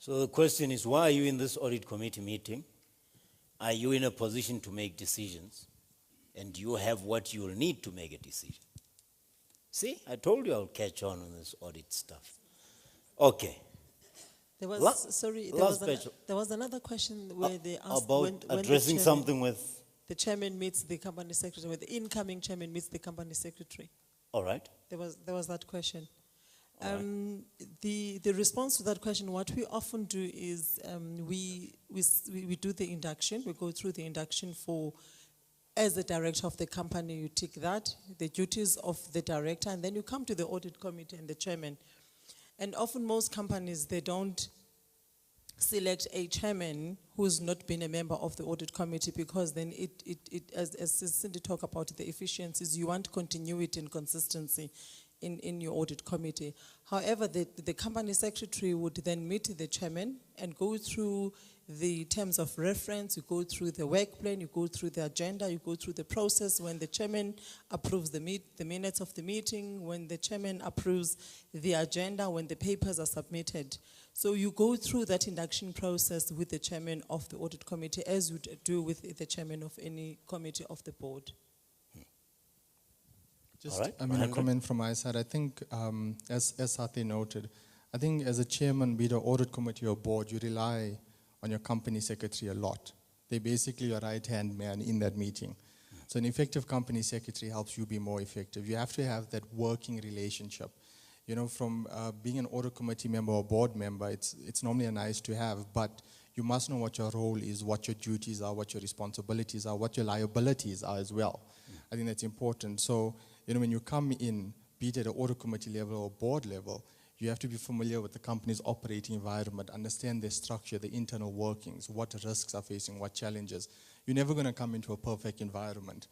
So the question is, why are you in this audit committee meeting? Are you in a position to make decisions? And do you have what you'll need to make a decision? See, I told you I'll catch on this audit stuff. Okay. There was, La- sorry, last there was another question where they asked about when addressing something with, the chairman meets the company secretary, when the incoming chairman meets the company secretary. all right. There was that question. All right. The response to that question, what we often do is we do the induction. We go through the induction for, as the director of the company, you tick that, the duties of the director, and then you come to the audit committee and the chairman. And often most companies, they don't select a chairman who's not been a member of the audit committee, because then as Cindy talked about the efficiencies, you want continuity and consistency in your audit committee. However, the company secretary would then meet the chairman and go through the terms of reference, you go through the work plan, you go through the agenda, you go through the process. When the chairman approves the minutes of the meeting, when the chairman approves the agenda, when the papers are submitted. So you go through that induction process with the chairman of the audit committee, as you do with the chairman of any committee of the board. Just, All right. I mean, a comment from my side. I think, as Sati noted, I think as a chairman, be it an audit committee or board, you rely on your company secretary a lot. They're basically your right-hand man in that meeting. So an effective company secretary helps you be more effective. You have to have that working relationship. You know, from being an audit committee member or board member, it's normally a nice to have, but you must know what your role is, what your duties are, what your responsibilities are, what your liabilities are as well. I think that's important. So, you know, when you come in, be it at an audit committee level or board level, you have to be familiar with the company's operating environment, understand their structure, the internal workings, what risks are facing, what challenges. You're never going to come into a perfect environment.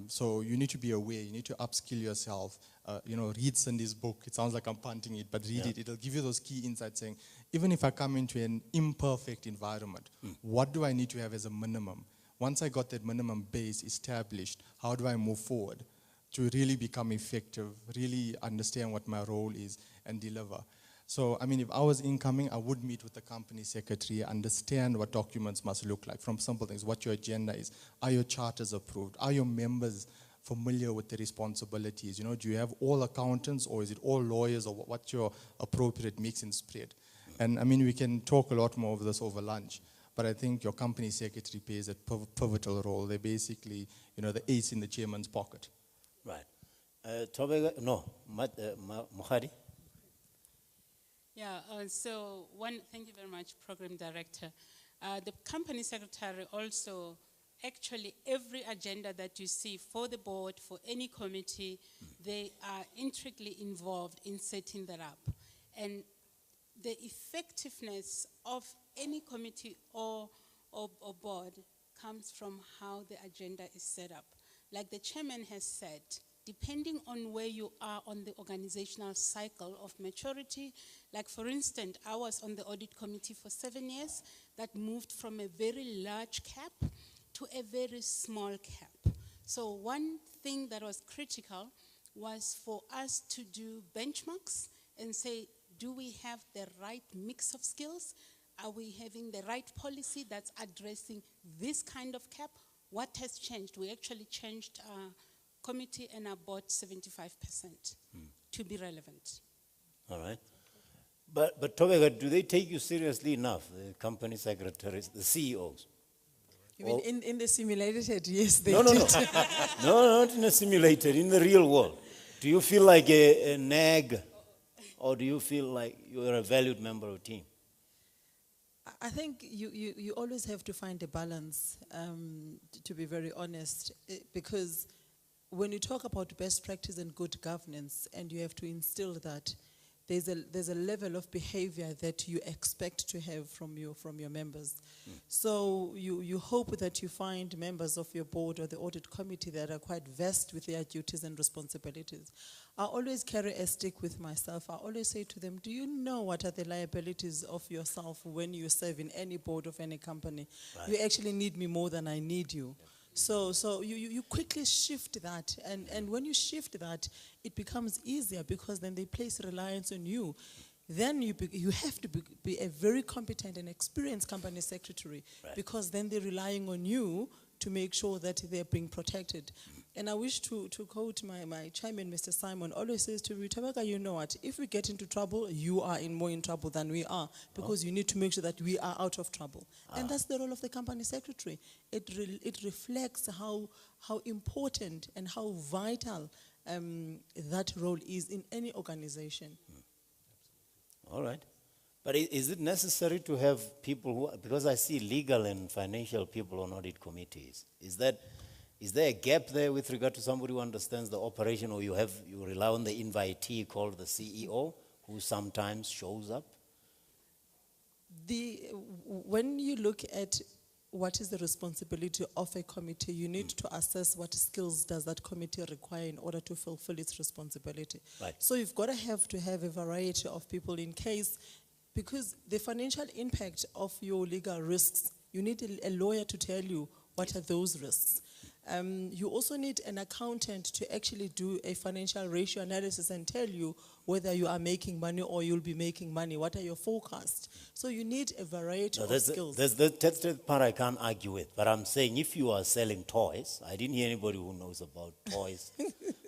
So you need to be aware, you need to upskill yourself, you know, read Cindy's book. It sounds like I'm punting it, but read it. It'll give you those key insights saying, even if I come into an imperfect environment, what do I need to have as a minimum? Once I got that minimum base established, how do I move forward to really become effective, really understand what my role is and deliver? So, I mean, if I was incoming, I would meet with the company secretary, understand what documents must look like, from simple things, what your agenda is. Are your charters approved? Are your members familiar with the responsibilities? You know, do you have all accountants, or is it all lawyers, or what's your appropriate mix and spread? And I mean, we can talk a lot more of this over lunch, but I think your company secretary plays a pivotal role. They're basically, you know, the ace in the chairman's pocket. Right. Mohari? Yeah, thank you very much, Program Director. The company secretary also, actually every agenda that you see for the board, for any committee, they are intricately involved in setting that up. And the effectiveness of any committee or board comes from how the agenda is set up. Like the chairman has said, depending on where you are on the organizational cycle of maturity, like for instance, I was on the audit committee for 7 years, that moved from a very large cap to a very small cap. So one thing that was critical was for us to do benchmarks and say, do we have the right mix of skills? Are we having the right policy that's addressing this kind of cap? What has changed? We actually changed committee and our board 75% to be relevant. All right. But Tobeka, do they take you seriously enough, the company secretaries, the CEOs? You mean in the simulated, yes, they No, did. no, not in a simulated, in the real world. Do you feel like a nag, or do you feel like you're a valued member of the team? I think you always have to find a balance, to be very honest, because when you talk about best practice and good governance, and you have to instill that, there's a level of behavior that you expect to have from your members. So you hope that you find members of your board or the audit committee that are quite versed with their duties and responsibilities. I always carry a stick with myself. I always say to them, do you know what are the liabilities of yourself when you serve in any board of any company? Right. You actually need me more than I need you. So you quickly shift that, and when you shift that, it becomes easier, because then they place reliance on you. then you have to be a very competent and experienced company secretary, Right. because then they're relying on you to make sure that they're being protected. And I wish to quote my chairman, Mr. Simon, always says to me, Tabaka, you know what, if we get into trouble, you are more in trouble than we are, because you need to make sure that we are out of trouble. And that's the role of the company secretary. It reflects how important and how vital that role is in any organization. All right. But is it necessary to have people who, because I see legal and financial people on audit committees, is there a gap there with regard to somebody who understands the operation, or you rely on the invitee called the CEO who sometimes shows up? When you look at what is the responsibility of a committee, you need to assess what skills does that committee require in order to fulfill its responsibility. Right. So you've got to have a variety of people in case, because the financial impact of your legal risks, you need a lawyer to tell you what are those risks. You also need an accountant to actually do a financial ratio analysis and tell you whether you are making money or you'll be making money. What are your forecasts? So you need a variety of skills. That's the part I can't argue with. But I'm saying if you are selling toys, I didn't hear anybody who knows about toys,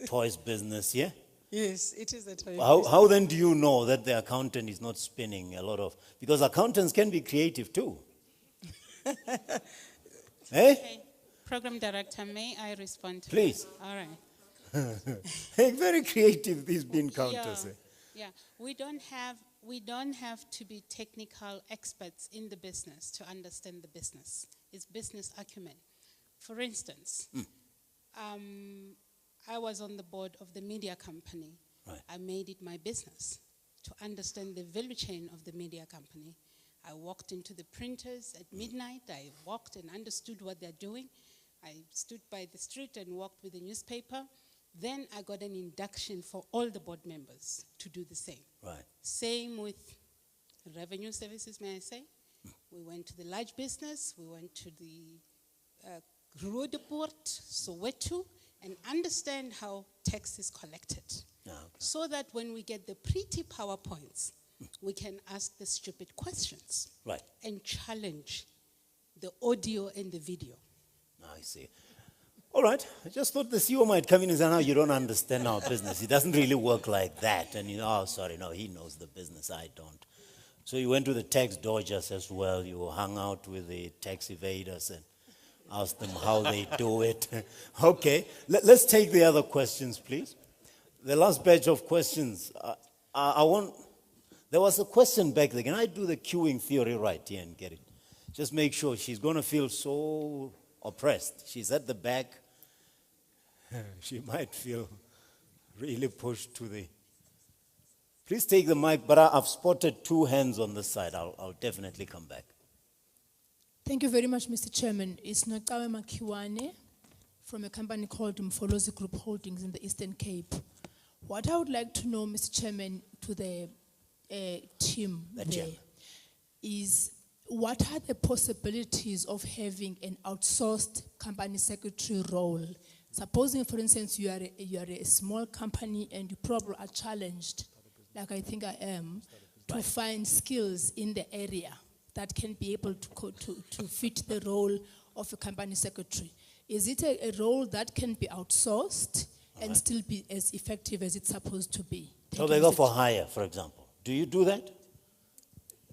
toys business, yeah? Yes, it is a toy. How then do you know that the accountant is not spinning a lot of, because accountants can be creative too. Eh? Okay. Program Director, may I respond to Please. that? All right. Very creative, these bean counters. Yeah, we don't have to be technical experts in the business to understand the business. It's business acumen. For instance, I was on the board of the media company. Right. I made it my business to understand the value chain of the media company. I walked into the printers at midnight. I walked and understood what they're doing. I stood by the street and walked with the newspaper. Then I got an induction for all the board members to do the same. Right. Same with revenue services, may I say. We went to the large business. We went to the Roodepoort, Soweto, and understand how tax is collected. Okay. So that when we get the pretty PowerPoints, we can ask the stupid questions. Right. And challenge the audio and the video. I see. All right. I just thought the CEO might come in and say, no, you don't understand our business. It doesn't really work like that. And you know, oh, sorry, no, he knows the business. I don't. So you went to the tax dodgers as well. You hung out with the tax evaders and asked them how they do it. Okay. Let's take the other questions, please. The last batch of questions. There was a question back there. Can I do the queuing theory right here and get it? Just make sure. She's going to feel so oppressed. She's at the back. She might feel really pushed to the... Please take the mic, but I've spotted two hands on the side. I'll definitely come back. Thank you very much, Mr. Chairman. It's Nakawe Makiwane from a company called Mfolozi Group Holdings in the Eastern Cape. What I would like to know, Mr. Chairman, to the team there is, what are the possibilities of having an outsourced company secretary role? Supposing, for instance, you are a small company and you probably are challenged, like I think I am, to find skills in the area that can be able to fit the role of a company secretary. Is it a role that can be outsourced and still be as effective as it's supposed to be? So they go for hire, for example. Do you do that?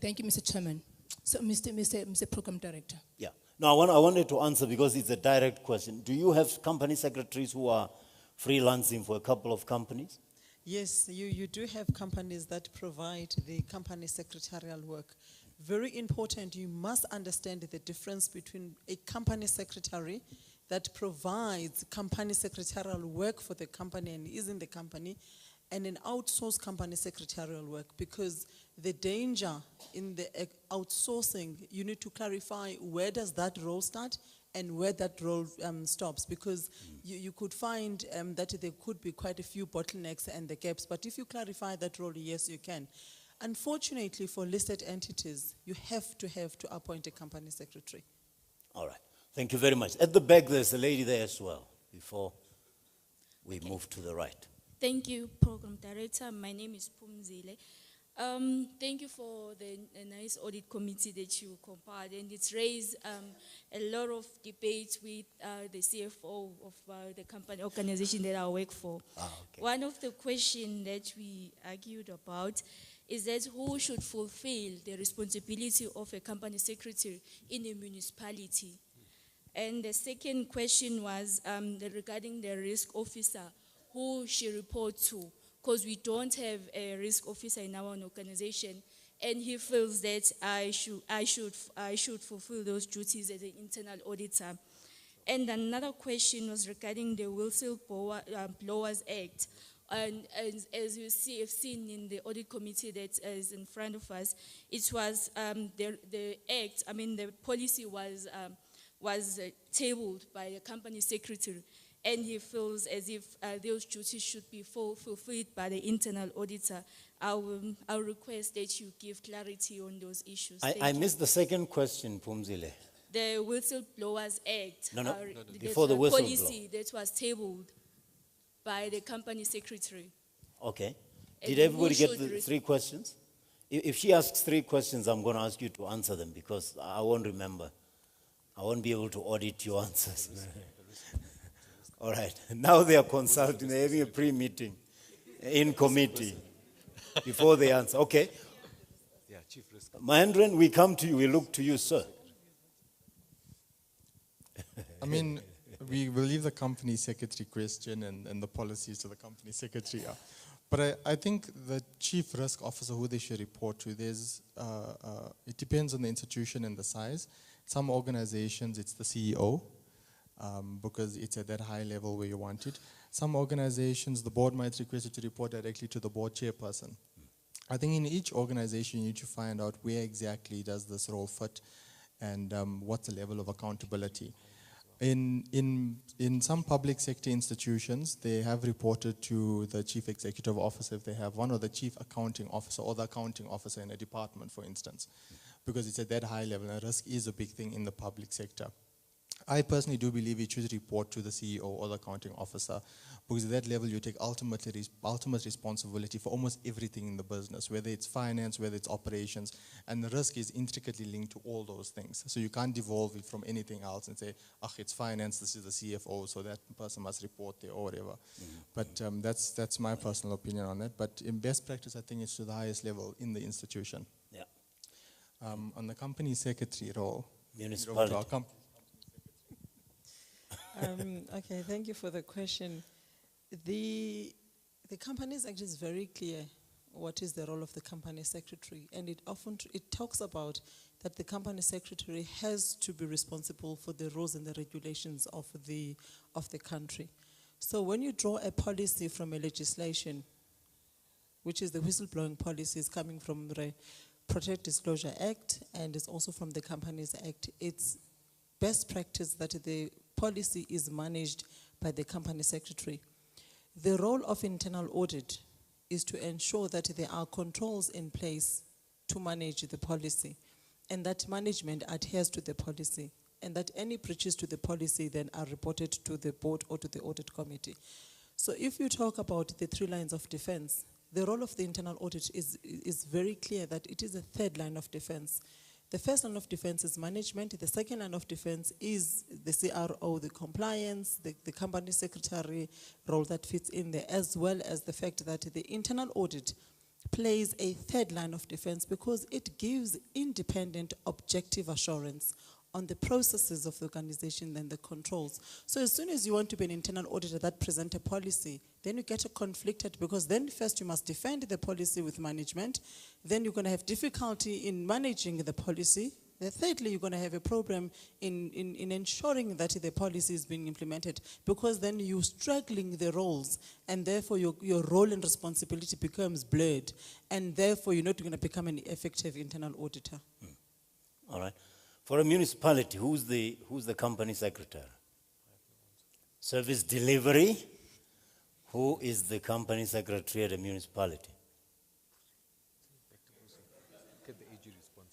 Thank you, Mr. Chairman. So, Mr. Program Director. Yeah. No, I wanted to answer because it's a direct question. Do you have company secretaries who are freelancing for a couple of companies? Yes, you do have companies that provide the company secretarial work. Very important, you must understand the difference between a company secretary that provides company secretarial work for the company and is in the company, and an outsourced company secretarial work, because the danger in the outsourcing, you need to clarify where does that role start and where that role stops, because you could find that there could be quite a few bottlenecks and the gaps, but if you clarify that role, yes, you can. Unfortunately, for listed entities, you have to appoint a company secretary. All right. Thank you very much. At the back, there's a lady there as well, before we move to the right. Thank you, Program Director. My name is Pumzile. Thank you for the nice audit committee that you compiled, and it's raised a lot of debates with the CFO of the company organization that I work for. Okay. One of the questions that we argued about is that who should fulfill the responsibility of a company secretary in a municipality? And the second question was regarding the risk officer, who she reports to, because we don't have a risk officer in our organization, and he feels that I should fulfill those duties as an internal auditor. And another question was regarding the Whistleblowers Act. And as you see, have seen in the audit committee that is in front of us, it was the act, the policy was tabled by the company secretary, and he feels as if those duties should be fulfilled by the internal auditor. I'll request that you give clarity on those issues. I missed the second question, Pumzile. The Whistleblowers Act. No, that's before the a whistleblower. policy that was tabled by the company secretary. Okay. And Did everybody who get should the 3 questions? If she asks 3 questions, I'm going to ask you to answer them because I won't remember. I won't be able to audit your answers. All right. Now they are consulting. They're having a pre-meeting in committee before they answer. Okay. Yeah, Chief Risk. Mahendran, we come to you. We look to you, sir. I mean, we will leave the company secretary question and the policies to the company secretary. But I think the chief risk officer, who they should report to, it depends on the institution and the size. Some organizations, it's the CEO, because it's at that high level where you want it. Some organizations, the board might request you to report directly to the board chairperson. I think in each organization, you need to find out where exactly does this role fit and what's the level of accountability. In some public sector institutions, they have reported to the chief executive officer if they have one, or the chief accounting officer, or the accounting officer in a department, for instance, because it's at that high level, and risk is a big thing in the public sector. I personally do believe it should report to the CEO or the accounting officer, because at that level you take ultimate responsibility for almost everything in the business, whether it's finance, whether it's operations, and the risk is intricately linked to all those things. So you can't devolve it from anything else and say, it's finance, this is the CFO, so that person must report there or whatever. But that's my personal opinion on that. But in best practice, I think it's to the highest level in the institution. Yeah. On the company secretary role, Municipality. Okay, thank you for the question. The Companies Act is very clear what is the role of the company secretary, and it talks about that the company secretary has to be responsible for the rules and the regulations of the country. So when you draw a policy from a legislation, which is the whistleblowing policy, is coming from the Protect Disclosure Act and is also from the Companies Act, it's best practice that the policy is managed by the company secretary. The role of internal audit is to ensure that there are controls in place to manage the policy, and that management adheres to the policy, and that any breaches to the policy then are reported to the board or to the audit committee. So if you talk about the 3 lines of defense, the role of the internal audit is very clear that it is a 3rd line of defense. The first line of defense is management. The second line of defense is the CRO, the compliance, the company secretary role that fits in there, as well as the fact that the internal audit plays a 3rd line of defense because it gives independent, objective assurance on the processes of the organization and the controls. So as soon as you want to be an internal auditor that presents a policy, then you get conflicted because then first you must defend the policy with management, then you're going to have difficulty in managing the policy. Then thirdly, you're going to have a problem in ensuring that the policy is being implemented because then you're struggling the roles and therefore your role and responsibility becomes blurred and therefore you're not going to become an effective internal auditor. All right. For a municipality, who's the company secretary? Service delivery. Who is the company secretary at a municipality? Get the AG response.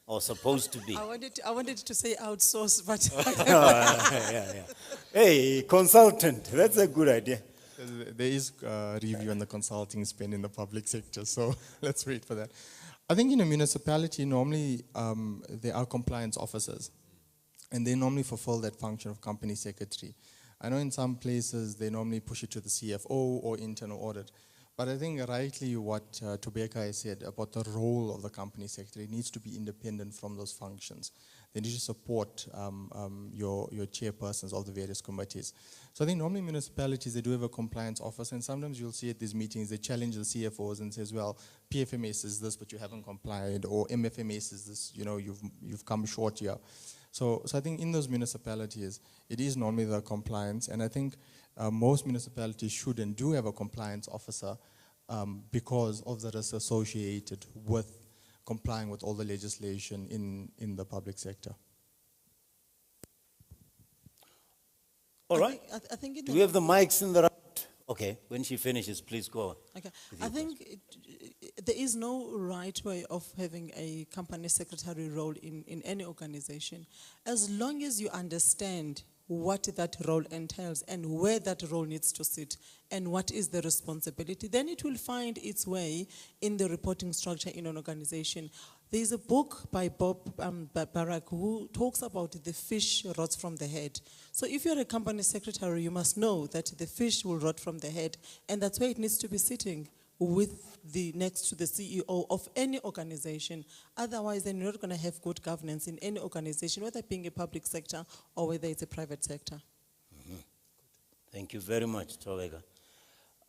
Or supposed to be? I wanted to say outsource, but Yeah. Hey, consultant. That's a good idea. There is a review on the consulting spend in the public sector, so let's wait for that. I think in a municipality, normally there are compliance officers, and they normally fulfill that function of company secretary. I know in some places they normally push it to the CFO or internal audit, but I think rightly what Tobeka has said about the role of the company secretary needs to be independent from those functions. They need to support your chairpersons of the various committees. So I think normally municipalities, they do have a compliance officer, and sometimes you'll see at these meetings, they challenge the CFOs and says, well, PFMS is this, but you haven't complied, or MFMS is this, you know, you've come short here. So I think in those municipalities, it is normally the compliance, and I think most municipalities should and do have a compliance officer because of the risks associated with complying with all the legislation in the public sector. All right. I think in Do we have the mics in the right? Okay, when she finishes, please go on. Okay. I think there is no right way of having a company secretary role in any organization. As long as you understand what that role entails and where that role needs to sit and what is the responsibility, then it will find its way in the reporting structure in an organization. There's a book by Bob Barak who talks about the fish rots from the head. So if you're a company secretary, you must know that the fish will rot from the head, and that's where it needs to be sitting, with the next to the CEO of any organization. Otherwise, then you're not going to have good governance in any organization, whether being a public sector or whether it's a private sector. Mm-hmm. Thank you very much, Tobeka.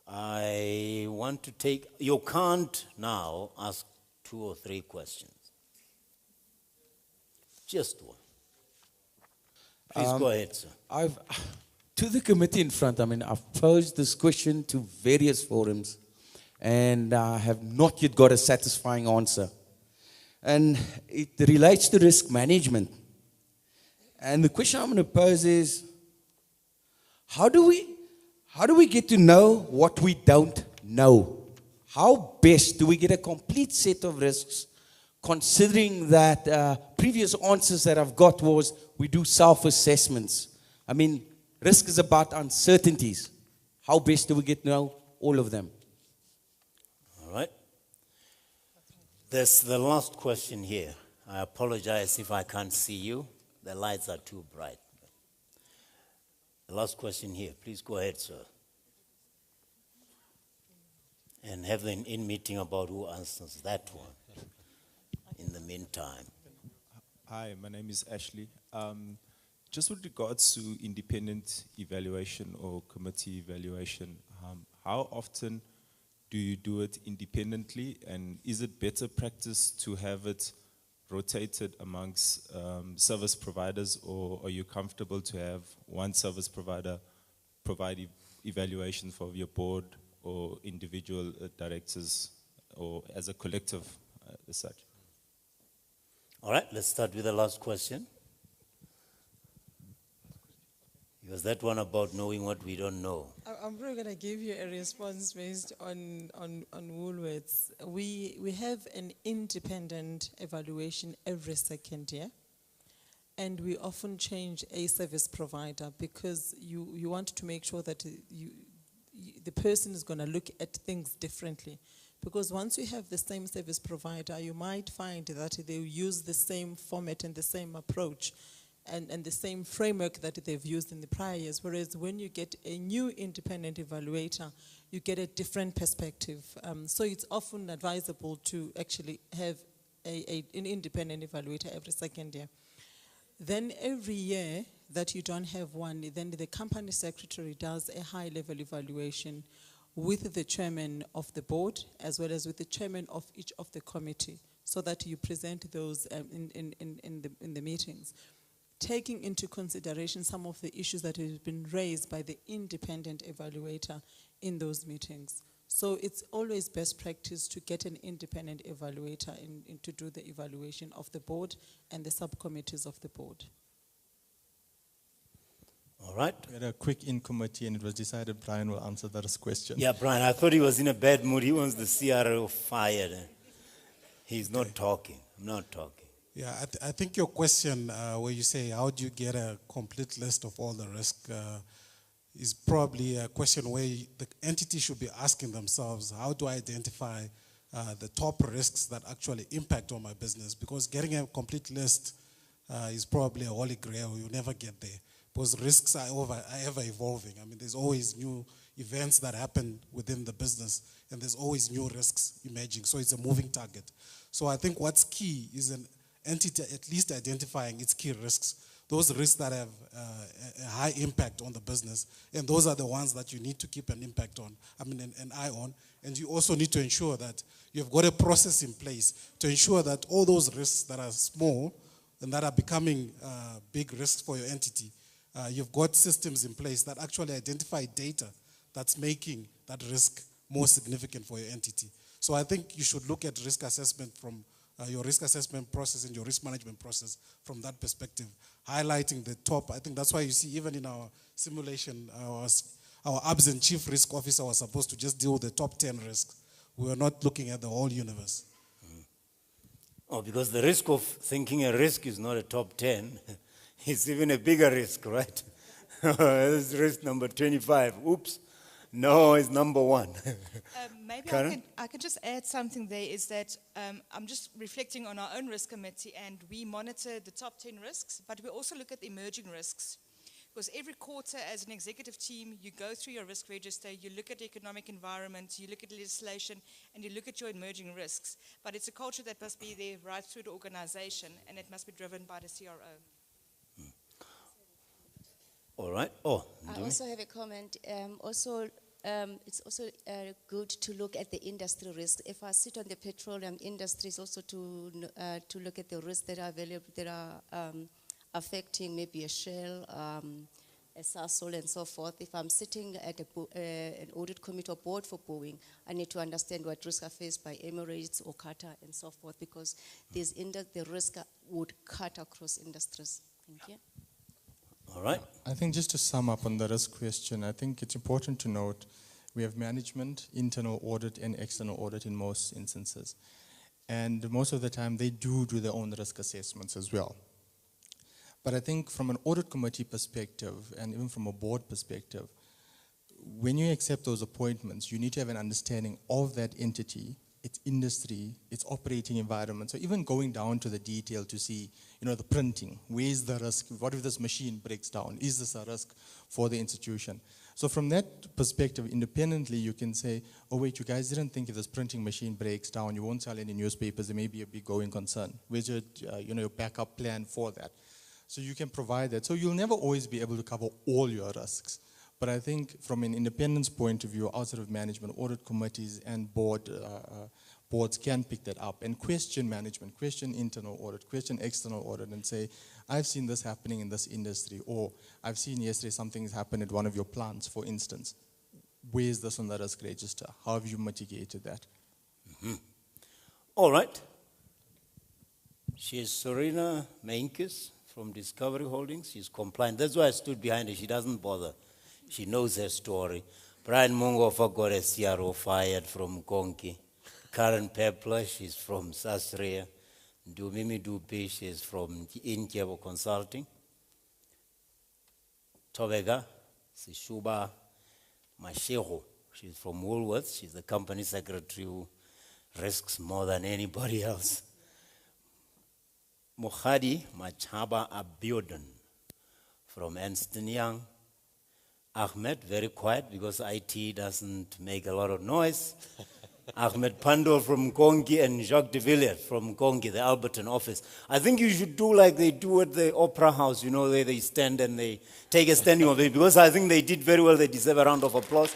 I want to take, you can't now ask 2 or 3 questions. Just one. Please go ahead, sir. To the committee in front, I mean, I've posed this question to various forums, and I have not yet got a satisfying answer. And it relates to risk management. And the question I'm going to pose is, how do we get to know what we don't know? How best do we get a complete set of risks, considering that previous answers that I've got was we do self-assessments? I mean, risk is about uncertainties. How best do we get to know all of them? All right. There's the last question here. I apologize if I can't see you. The lights are too bright. The last question here. Please go ahead, sir. And have an in-meeting about who answers that one in the meantime. Hi, my name is Ashley. Just with regards to independent evaluation or committee evaluation, how often do you do it independently, and is it better practice to have it rotated amongst service providers, or are you comfortable to have one service provider provide evaluation for your board or individual directors, or as a collective as such? All right, let's start with the last question. Was that one about knowing what we don't know? I'm probably going to give you a response based on Woolworths. We have an independent evaluation every second year, and we often change a service provider because you want to make sure that the person is going to look at things differently. Because once you have the same service provider, you might find that they use the same format and the same approach and the same framework that they've used in the prior years. Whereas when you get a new independent evaluator, you get a different perspective. So it's often advisable to actually have an independent evaluator every second year. Then every year that you don't have one, then the company secretary does a high-level evaluation with the chairman of the board as well as with the chairman of each of the committee, so that you present those in the meetings, taking into consideration some of the issues that have been raised by the independent evaluator in those meetings. So it's always best practice to get an independent evaluator to do the evaluation of the board and the subcommittees of the board. All right. We had a quick in-committee, and it was decided Brian will answer that question. Yeah, Brian, I thought he was in a bad mood. He wants the CRO fired. He's not talking. I'm not talking. Yeah, I think your question where you say, how do you get a complete list of all the risk, is probably a question where the entity should be asking themselves, how do I identify the top risks that actually impact on my business? Because getting a complete list is probably a holy grail. You'll never get there. Because risks are ever evolving. I mean, there's always new events that happen within the business, and there's always new risks emerging. So it's a moving target. So I think what's key is an entity at least identifying its key risks, those risks that have a high impact on the business, and those are the ones that you need to keep an eye on. And you also need to ensure that you've got a process in place to ensure that all those risks that are small and that are becoming big risks for your entity, you've got systems in place that actually identify data that's making that risk more significant for your entity. So I think you should look at risk assessment from your risk assessment process and your risk management process from that perspective, highlighting the top. I think that's why you see even in our simulation, our absent chief risk officer was supposed to just deal with the top 10 risks. We were not looking at the whole universe. Oh, because the risk of thinking a risk is not a top 10, it's even a bigger risk, right? This is risk number 25. Oops. No, it's number 1. Maybe Karen? I can just add something there, is that I'm just reflecting on our own risk committee, and we monitor the top 10 risks, but we also look at the emerging risks. Because every quarter as an executive team, you go through your risk register, you look at the economic environment, you look at legislation, and you look at your emerging risks. But it's a culture that must be there right through the organization, and it must be driven by the CRO. All right. Oh, I also have a comment. It's also good to look at the industry risk. If I sit on the petroleum industry, it's also to look at the risks that are available, that are affecting maybe a Shell, a Sasol, and so forth. If I'm sitting at an audit committee or board for Boeing, I need to understand what risks are faced by Emirates or Qatar and so forth, because the risk would cut across industries. Thank you. all right. I think just to sum up on the risk question, I think it's important to note we have management, internal audit, and external audit in most instances. And most of the time, they do their own risk assessments as well. But I think from an audit committee perspective, and even from a board perspective, when you accept those appointments, you need to have an understanding of that entity, its industry, its operating environment. So even going down to the detail to see, the printing, where is the risk? What if this machine breaks down? Is this a risk for the institution? So from that perspective, independently, you can say, oh wait, you guys didn't think if this printing machine breaks down, you won't sell any newspapers, there may be a big going concern. Where's your, your backup plan for that? So you can provide that. So you'll never always be able to cover all your risks. But I think from an independence point of view, outside of management, audit committees and boards can pick that up and question management, question internal audit, question external audit, and say, I've seen this happening in this industry, or I've seen yesterday something's happened at one of your plants, for instance. Where is this on the risk register? How have you mitigated that? Mm-hmm. All right. She's Serena Menkes from Discovery Holdings. She's compliant. That's why I stood behind her. She doesn't bother. She knows her story. Brian Mungofa got a CRO fired from Nkonki. Karen Pepler, she's from Sasria. Dumimi Dupi, she's from Inkiabo Consulting. Tobega, Sishuba Masheho, she's from Woolworths. She's the company secretary who risks more than anybody else. Mohadi Machaba Abiodun from Ernst & Young. Ahmed, very quiet because IT doesn't make a lot of noise. Ahmed Pandol from Nkonki and Jacques de Villiers from Nkonki, the Alberton office. I think you should do like they do at the Opera House, where they stand and they take a standing ovation, because I think they did very well. They deserve a round of applause.